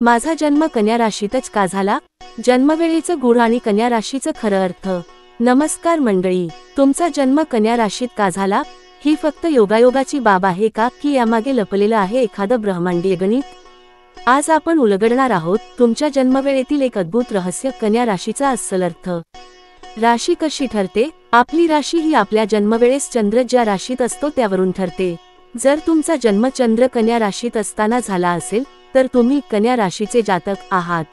माझा जन्म कन्या राशीतच का झाला? जन्मवेळेचं गुण आणि कन्या राशीचं खरं अर्थ। नमस्कार मंडळी, तुमचा जन्म कन्या राशीत का झाला? ही फक्त योगायोगाची बाब आहे का, की यामागे लपलेलं आहे एखादं ब्रह्मांडीय गणित? आज आपण उलगडणार आहोत तुमच्या जन्मवेळेतील एक अद्भुत रहस्य, कन्या राशीचा अस्सल अर्थ। राशी कशी ठरते? आपली राशी ही आपल्या जन्मवेळेस चंद्र ज्या राशीत असतो त्यावरून ठरते। जर तुमचा जन्म चंद्र कन्या राशीत असताना झाला असेल तर तुम्ही कन्या राशीचे जातक आहात।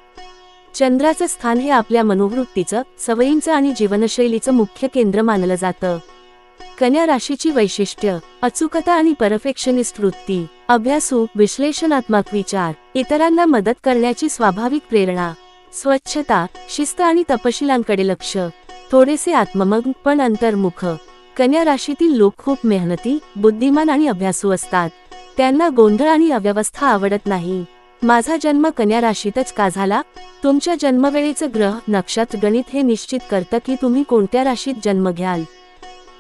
चंद्राचं स्थान हे आपल्या मनोवृत्तीचं, सवयींचं आणि जीवनशैलीचं मुख्य केंद्र मानलं जातं। कन्या राशीची वैशिष्ट्य: अचूकता आणि परफेक्शनिस्ट वृत्ती, अभ्यासू, विश्लेषणात्मक विचार, इतरांना मदत करण्याची स्वाभाविक प्रेरणा, स्वच्छता, शिस्त आणि तपशिलांकडे लक्ष, थोडेसे आत्ममग्न पण अंतर्मुख। कन्या राशीतील लोक खूप मेहनती, बुद्धिमान आणि अभ्यासू असतात। त्यांना गोंधळ आणि अव्यवस्था आवडत नाही। माझा जन्म कन्या राशीतच का झाला? तुमच्या जन्मवेळेचं ग्रह नक्षत्र गणित हे निश्चित करतं की तुम्ही कोणत्या राशीत जन्म घ्याल।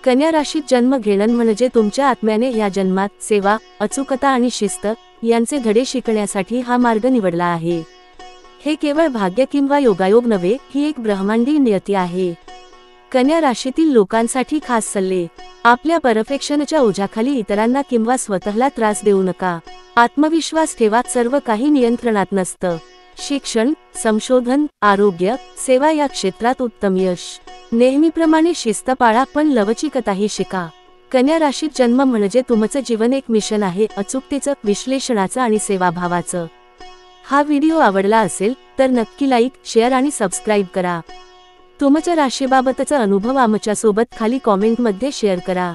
कन्या राशीत जन्म घेणं म्हणजे तुमच्या आत्म्याने या जन्मात सेवा, अचूकता आणि शिस्त यांचे धडे शिकण्यासाठी हा मार्ग निवडला आहे। हे केवळ भाग्य किंवा योगायोग नव्हे, ही एक ब्रह्मांडीय नियती आहे। कन्या राशीतील लोकांसाठी खास सल्ले: आपल्या परफेक्शनच्या ओझ्याखाली इतरांना किंवा स्वतःला त्रास देऊ नका। आत्मविश्वास ठेवा, सर्व काही नियंत्रणात नसतं। शिक्षण, संशोधन, आरोग्य, सेवा या क्षेत्रात उत्तम यश। नेहमीप्रमाणे शिस्त पाळा, पण लवचिकताही शिका। कन्या राशीत जन्म म्हणजे तुमचं जीवन एक मिशन आहे, अचूकतेचं, विश्लेषणाचं आणि सेवाभावाचं। हा व्हिडिओ आवडला असेल तर नक्की लाईक, शेअर आणि सबस्क्राईब करा। तुमच्या राशीबाबतचा अनुभव आमच्यासोबत खाली कॉमेंटमध्ये शेअर करा।